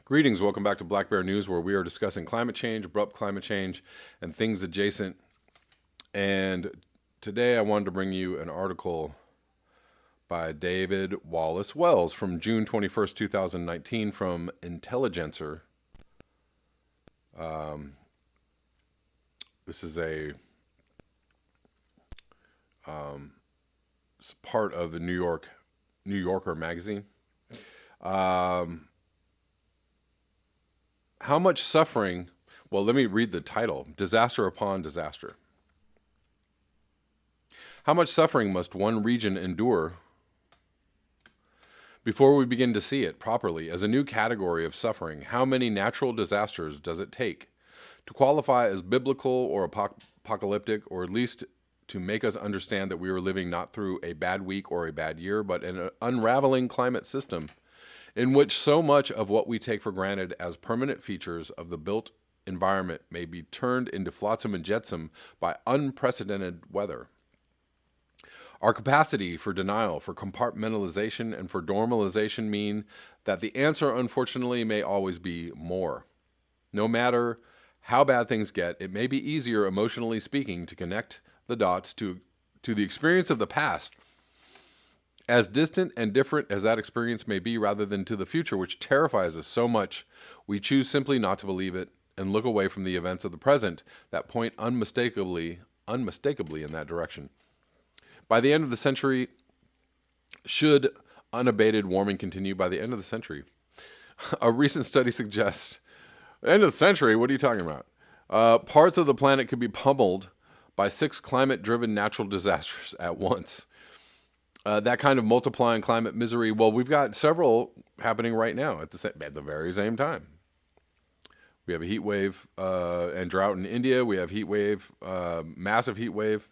Greetings, welcome back to Black Bear News, where we are discussing climate change, abrupt climate change, and things adjacent. And today I wanted to bring you an article by David Wallace Wells from June 21st, 2019 from Intelligencer. This is a part of the New Yorker magazine. How much suffering, well, let me read the title, Disaster Upon Disaster. How much suffering must one region endure before we begin to see it properly as a new category of suffering? How many natural disasters does it take to qualify as biblical or apocalyptic, or at least to make us understand that we are living not through a bad week or a bad year, but an unraveling climate system in which so much of what we take for granted as permanent features of the built environment may be turned into flotsam and jetsam by unprecedented weather? Our capacity for denial, for compartmentalization, and for normalization mean that the answer, unfortunately, may always be more. No matter how bad things get, it may be easier, emotionally speaking, to connect the dots to the experience of the past, as distant and different as that experience may be, rather than to the future, which terrifies us so much we choose simply not to believe it and look away from the events of the present that point unmistakably in that direction. By the end of the century, should unabated warming continue by the end of the century, a recent study suggests, end of the century, what are you talking about? Parts of the planet could be pummeled by 6 climate-driven natural disasters at once. That kind of multiplying climate misery, well, we've got several happening right now at the very same time. We have a heat wave and drought in India. We have heat wave, massive heat wave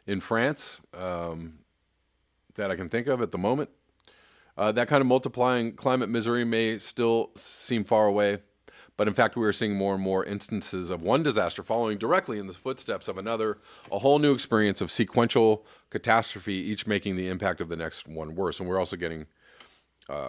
in France that I can think of at the moment. That kind of multiplying climate misery may still seem far away, but in fact, we are seeing more and more instances of one disaster following directly in the footsteps of another, a whole new experience of sequential catastrophe, each making the impact of the next one worse. And we're also getting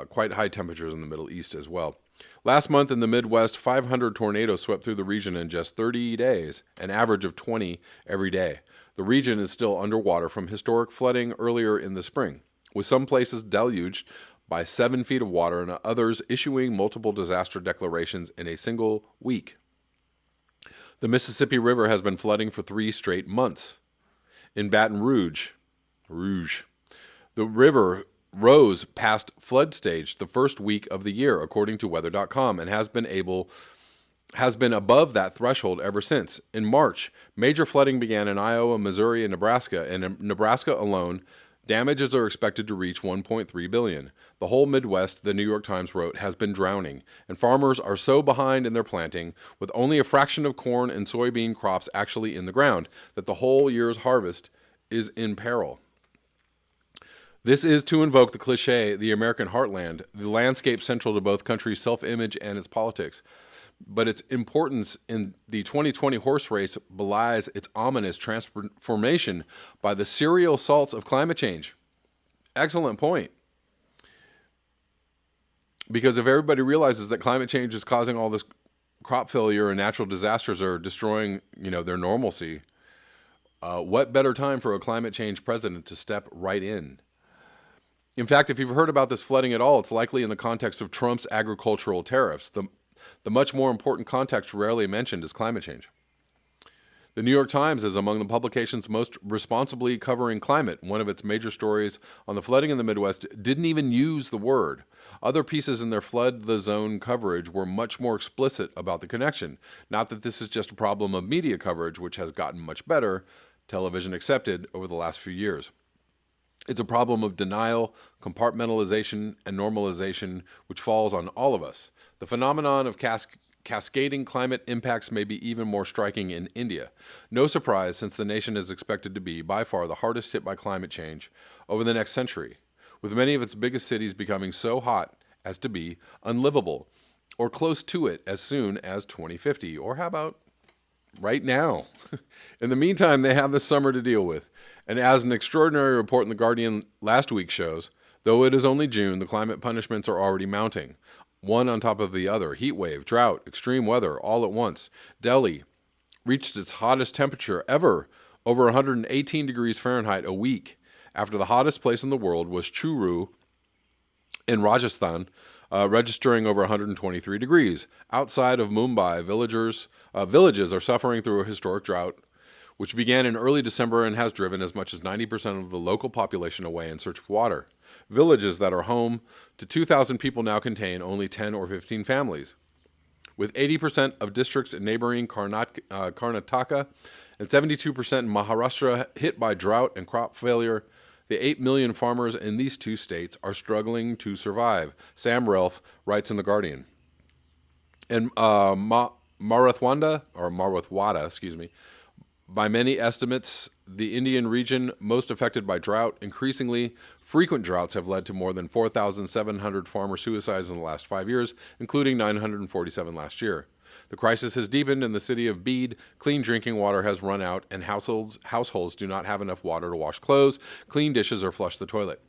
quite high temperatures in the Middle East as well. Last month in the Midwest, 500 tornadoes swept through the region in just 30 days, an average of 20 every day. The region is still underwater from historic flooding earlier in the spring, with some places deluged by 7 feet of water and others issuing multiple disaster declarations in a single week. The Mississippi River has been flooding for 3 straight months. In Baton Rouge, the river rose past flood stage the first week of the year, according to weather.com, and has been above that threshold ever since. In March, major flooding began in Iowa, Missouri, and Nebraska. And in Nebraska alone, damages are expected to reach $1.3 billion. The whole Midwest, the New York Times wrote, has been drowning, and farmers are so behind in their planting, with only a fraction of corn and soybean crops actually in the ground, that the whole year's harvest is in peril. This is to invoke the cliche, the American heartland, the landscape central to both countries' self-image and its politics. But its importance in the 2020 horse race belies its ominous transformation by the serial assaults of climate change. Excellent point. Because if everybody realizes that climate change is causing all this crop failure and natural disasters are destroying, their normalcy, what better time for a climate change president to step right in? In fact, if you've heard about this flooding at all, it's likely in the context of Trump's agricultural tariffs. The much more important context rarely mentioned is climate change. The New York Times is among the publications most responsibly covering climate. One of its major stories on the flooding in the Midwest didn't even use the word. Other pieces in their flood the zone coverage were much more explicit about the connection. Not that this is just a problem of media coverage, which has gotten much better, television accepted, over the last few years. It's a problem of denial, compartmentalization, and normalization, which falls on all of us. The phenomenon of cascading climate impacts may be even more striking in India. No surprise, since the nation is expected to be, by far, the hardest hit by climate change over the next century, with many of its biggest cities becoming so hot as to be unlivable, or close to it as soon as 2050. Or how about right now? In the meantime, they have this summer to deal with. And as an extraordinary report in The Guardian last week shows, though it is only June, the climate punishments are already mounting. one on top of the other. Heat wave, drought, extreme weather, all at once. Delhi reached its hottest temperature ever, over 118 degrees Fahrenheit a week, after the hottest place in the world was Churu in Rajasthan, registering over 123 degrees. Outside of Mumbai, villages are suffering through a historic drought, which began in early December and has driven as much as 90% of the local population away in search of water. Villages that are home to 2,000 people now contain only 10 or 15 families. With 80% of districts in neighboring Karnataka and 72% in Maharashtra hit by drought and crop failure, the 8 million farmers in these two states are struggling to survive, Sam Relf writes in The Guardian. In Marathwada, by many estimates, the Indian region most affected by drought, increasingly frequent droughts have led to more than 4,700 farmer suicides in the last 5 years, including 947 last year. The crisis has deepened in the city of Bede. Clean drinking water has run out, and households do not have enough water to wash clothes, clean dishes, or flush the toilet.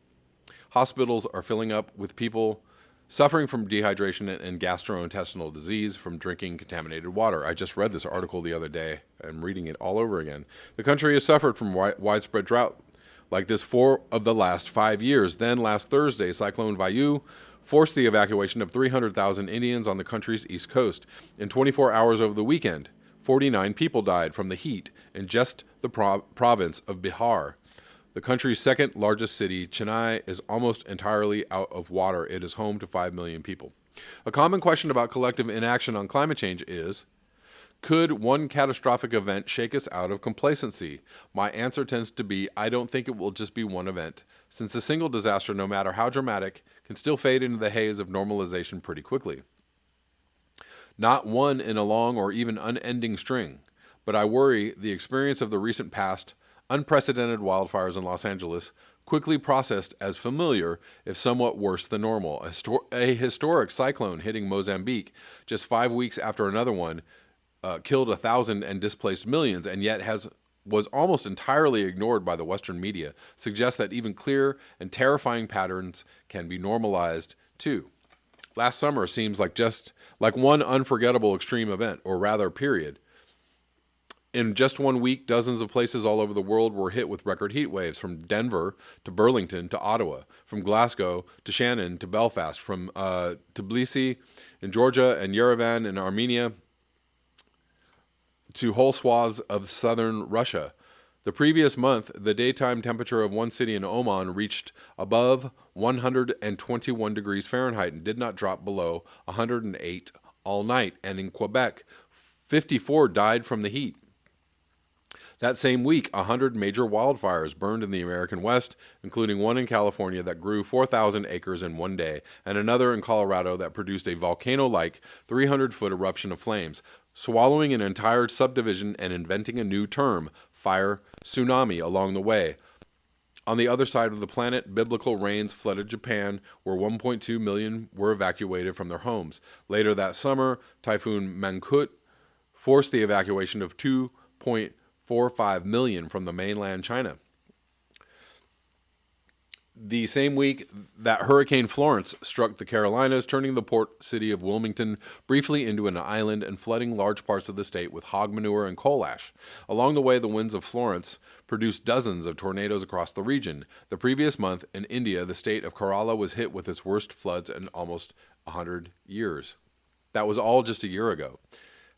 Hospitals are filling up with people suffering from dehydration and gastrointestinal disease from drinking contaminated water. I just read this article the other day. I'm reading it all over again. The country has suffered from widespread drought like this 4 of the last 5 years. Then last Thursday, Cyclone Vayu forced the evacuation of 300,000 Indians on the country's east coast. In 24 hours over the weekend, 49 people died from the heat in just the province of Bihar. The country's second largest city, Chennai, is almost entirely out of water. It is home to 5 million people. A common question about collective inaction on climate change is, could one catastrophic event shake us out of complacency? My answer tends to be, I don't think it will just be one event, since a single disaster, no matter how dramatic, can still fade into the haze of normalization pretty quickly. Not one in a long or even unending string, but I worry the experience of the recent past, unprecedented wildfires in Los Angeles, quickly processed as familiar, if somewhat worse than normal. A historic cyclone hitting Mozambique just 5 weeks after another one killed 1,000 and displaced millions, and yet was almost entirely ignored by the Western media, suggests that even clear and terrifying patterns can be normalized too. Last summer seems like one unforgettable extreme event, or rather period. In just 1 week, dozens of places all over the world were hit with record heat waves, from Denver to Burlington to Ottawa, from Glasgow to Shannon to Belfast, from Tbilisi in Georgia and Yerevan in Armenia to whole swaths of southern Russia. The previous month, the daytime temperature of one city in Oman reached above 121 degrees Fahrenheit and did not drop below 108 all night. And in Quebec, 54 died from the heat. That same week, 100 major wildfires burned in the American West, including one in California that grew 4,000 acres in one day, and another in Colorado that produced a volcano-like 300-foot eruption of flames, swallowing an entire subdivision and inventing a new term, fire tsunami, along the way. On the other side of the planet, biblical rains flooded Japan, where 1.2 million were evacuated from their homes. Later that summer, Typhoon Mangkhut forced the evacuation of 2.45 million from the mainland China. The same week that Hurricane Florence struck the Carolinas, turning the port city of Wilmington briefly into an island and flooding large parts of the state with hog manure and coal ash. Along the way, the winds of Florence produced dozens of tornadoes across the region. The previous month, in India, the state of Kerala was hit with its worst floods in almost 100 years. That was all just a year ago.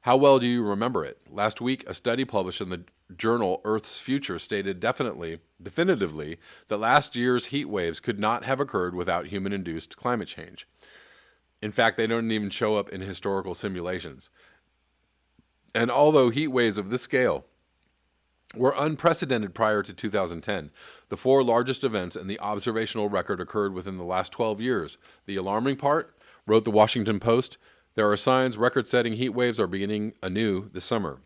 How well do you remember it? Last week, a study published in the journal Earth's Future stated definitively that last year's heat waves could not have occurred without human-induced climate change. In fact, they don't even show up in historical simulations. And although heat waves of this scale were unprecedented prior to 2010, the 4 largest events in the observational record occurred within the last 12 years. The alarming part, wrote the Washington Post, there are signs record-setting heat waves are beginning anew this summer,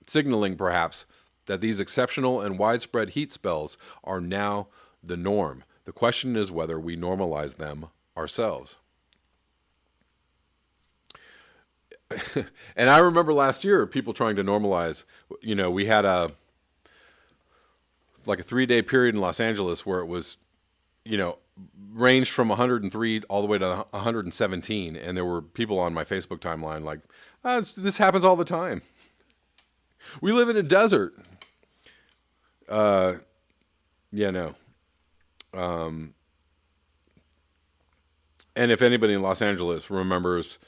signaling perhaps that these exceptional and widespread heat spells are now the norm. The question is whether we normalize them ourselves. And I remember last year people trying to normalize, we had a 3-day period in Los Angeles where it was, you know, ranged from 103 all the way to 117. And there were people on my Facebook timeline like, this happens all the time. We live in a desert. Yeah, no. And if anybody in Los Angeles remembers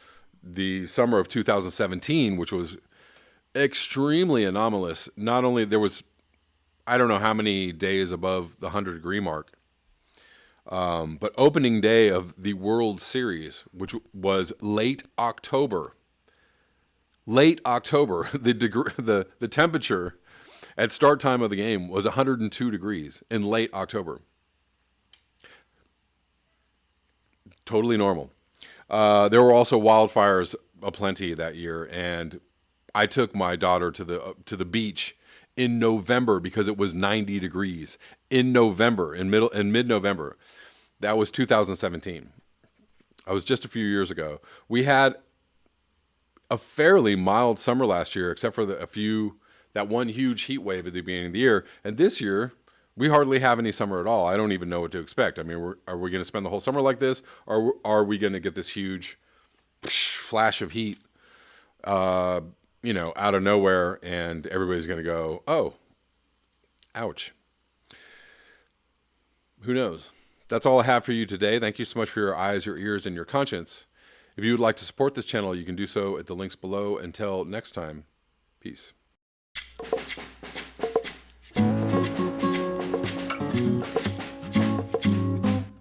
the summer of 2017, which was extremely anomalous, not only there was, I don't know how many days above the 100-degree mark, but opening day of the World Series, which was late October. The temperature at start time of the game was 102 degrees in late October. Totally normal. There were also wildfires aplenty that year, and I took my daughter to the beach in November because it was 90 degrees in November, in mid-November. That was 2017. I was just a few years ago. We had a fairly mild summer last year, except for that one huge heat wave at the beginning of the year. And this year, we hardly have any summer at all. I don't even know what to expect. I mean, are we going to spend the whole summer like this? Or are we going to get this huge flash of heat, out of nowhere, and everybody's going to go, oh, ouch. Who knows? That's all I have for you today. Thank you so much for your eyes, your ears, and your conscience. If you would like to support this channel, you can do so at the links below. Until next time, peace.